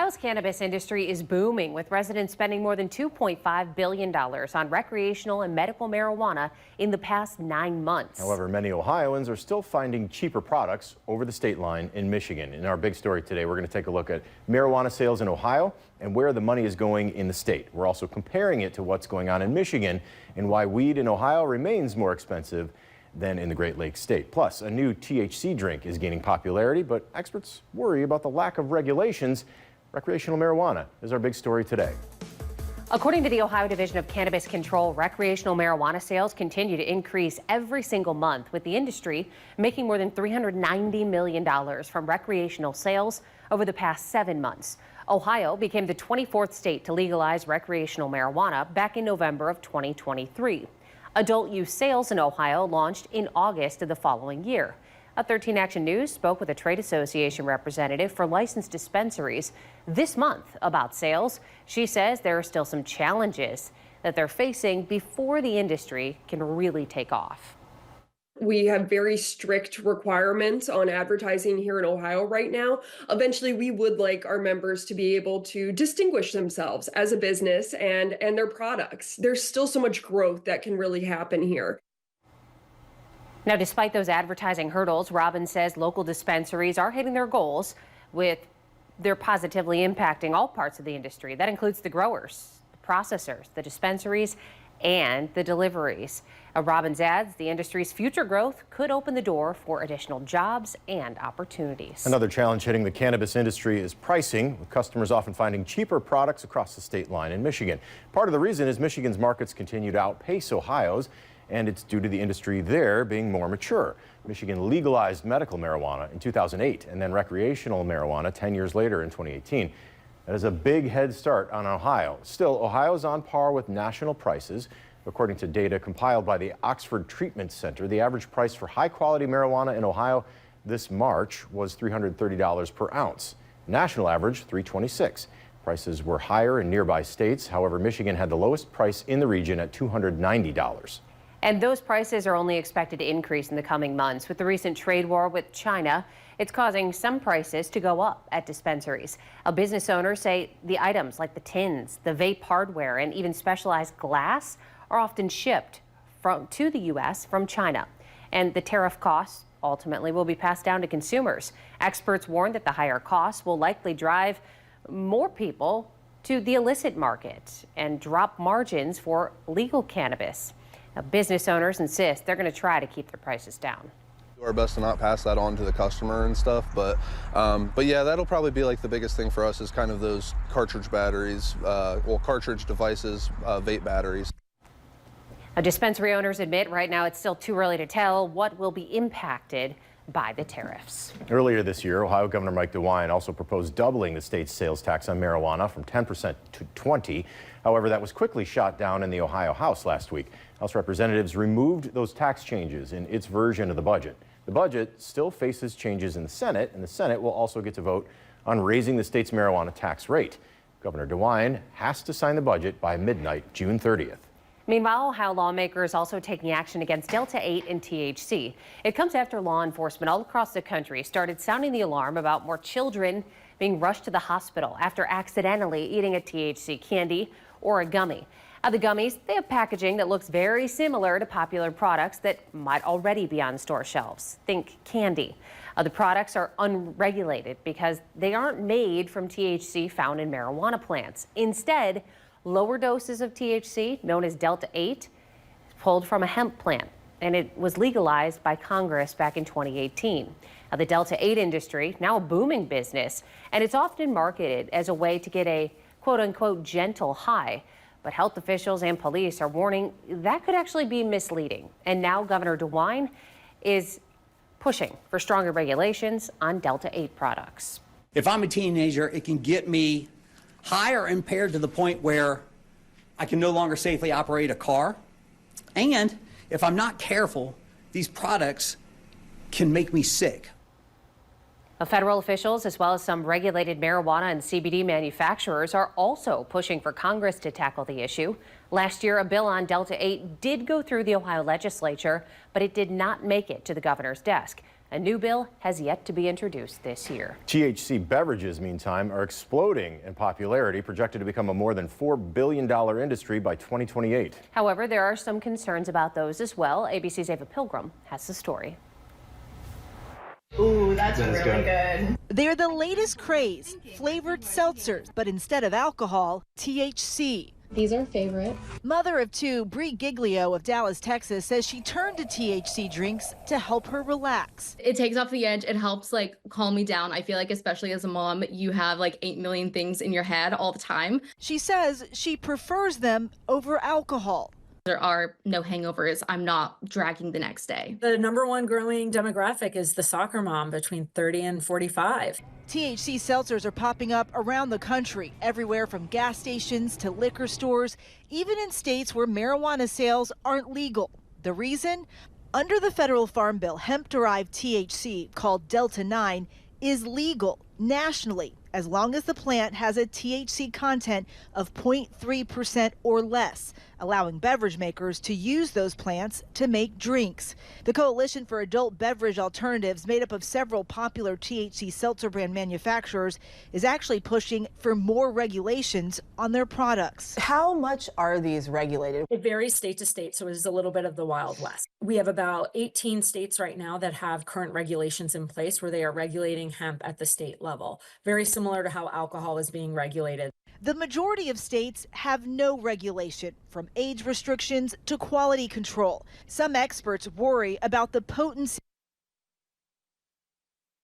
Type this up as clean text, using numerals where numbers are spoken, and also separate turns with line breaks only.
Ohio's cannabis industry is booming, with residents spending more than $2.5 billion on recreational and medical marijuana in the past 9 months.
However, many Ohioans are still finding cheaper products over the state line in Michigan. In our big story today, we're going to take a look at marijuana sales in Ohio and where the money is going in the state. We're also comparing it to what's going on in Michigan and why weed in Ohio remains more expensive than in the Great Lakes state. Plus, a new THC drink is gaining popularity, but experts worry about the lack of regulations. Recreational marijuana is our big story today.
According to the Ohio Division of Cannabis Control, recreational marijuana sales continue to increase every single month, with the industry making more than $390 million from recreational sales over the past 7 months. Ohio became the 24th state to legalize recreational marijuana back in November of 2023. Adult use sales in Ohio launched in August of the following year. A 13 Action News spoke with a trade association representative for licensed dispensaries this month about sales. She says there are still some challenges that they're facing before the industry can really take off.
We have very strict requirements on advertising here in Ohio right now. Eventually, we would like our members to be able to distinguish themselves as a business and their products. There's still so much growth that can really happen here.
Now, despite those advertising hurdles, Robbins says local dispensaries are hitting their goals, with they're positively impacting all parts of the industry. That includes the growers, the processors, the dispensaries, and the deliveries. Robbins adds the industry's future growth could open the door for additional jobs and opportunities.
Another challenge hitting the cannabis industry is pricing, with customers often finding cheaper products across the state line in Michigan. Part of the reason is Michigan's markets continue to outpace Ohio's, and it's due to the industry there being more mature. Michigan legalized medical marijuana in 2008 and then recreational marijuana 10 years later in 2018. That is a big head start on Ohio. Still, Ohio is on par with national prices. According to data compiled by the Oxford Treatment Center, the average price for high-quality marijuana in Ohio this March was $330 per ounce. National average, $326. Prices were higher in nearby states. However, Michigan had the lowest price in the region at $290.
And those prices are only expected to increase in the coming months. With the recent trade war with China, it's causing some prices to go up at dispensaries. Business owners say the items like the tins, the vape hardware, and even specialized glass are often shipped to the U.S. from China. And the tariff costs ultimately will be passed down to consumers. Experts warn that the higher costs will likely drive more people to the illicit market and drop margins for legal cannabis. Now, business owners insist they're going to try to keep their prices down.
Do our best to not pass that on to the customer and stuff, but yeah, that'll probably be like the biggest thing for us is kind of those cartridge batteries, cartridge devices, vape batteries.
Dispensary owners admit right now it's still too early to tell what will be impacted by the tariffs.
Earlier this year, Ohio Governor Mike DeWine also proposed doubling the state's sales tax on marijuana from 10% to 20%. However, that was quickly shot down in the Ohio House last week. House representatives removed those tax changes in its version of the budget. The budget still faces changes in the Senate, and the Senate will also get to vote on raising the state's marijuana tax rate. Governor DeWine has to sign the budget by midnight, June 30th.
Meanwhile, Ohio lawmakers also taking action against Delta 8 and THC. It comes after law enforcement all across the country started sounding the alarm about more children being rushed to the hospital after accidentally eating a THC candy or a gummy. The gummies, they have packaging that looks very similar to popular products that might already be on store shelves. Think candy. The products are unregulated because they aren't made from THC found in marijuana plants. Instead, lower doses of THC, known as Delta 8, pulled from a hemp plant, and it was legalized by Congress back in 2018. Now, the Delta 8 industry, now a booming business, and it's often marketed as a way to get a quote-unquote gentle high. But health officials and police are warning that could actually be misleading. And now Governor DeWine is pushing for stronger regulations on Delta 8 products.
If I'm a teenager, it can get me high or impaired to the point where I can no longer safely operate a car. And if I'm not careful, these products can make me sick.
Federal officials, as well as some regulated marijuana and CBD manufacturers, are also pushing for Congress to tackle the issue. Last year, a bill on Delta 8 did go through the Ohio legislature, but it did not make it to the governor's desk. A new bill has yet to be introduced this year.
THC beverages, meantime, are exploding in popularity, projected to become a more than $4 billion industry by 2028.
However, there are some concerns about those as well. ABC's Ava Pilgrim has the story.
Ooh, that's really good.
They're the latest craze, flavored seltzers, but instead of alcohol, THC.
These are favorite.
Mother of two, Bree Giglio of Dallas, Texas, says she turned to THC drinks to help her relax.
It takes off the edge. It helps like calm me down. I feel like especially as a mom, you have like 8 million things in your head all the time.
She says she prefers them over alcohol.
There are no hangovers. I'm not dragging the next day.
The number one growing demographic is the soccer mom between 30 and 45.
THC seltzers are popping up around the country, everywhere from gas stations to liquor stores, even in states where marijuana sales aren't legal. The reason? Under the federal farm bill, hemp-derived THC, called Delta 9, is legal nationally as long as the plant has a THC content of 0.3% or less, allowing beverage makers to use those plants to make drinks. The Coalition for Adult Beverage Alternatives, made up of several popular THC seltzer brand manufacturers, is actually pushing for more regulations on their products.
How much are these regulated?
It varies state to state, so it is a little bit of the Wild West. We have about 18 states right now that have current regulations in place where they are regulating hemp at the state level, very similar to how alcohol is being regulated.
The majority of states have no regulation, from age restrictions to quality control. Some experts worry about the potency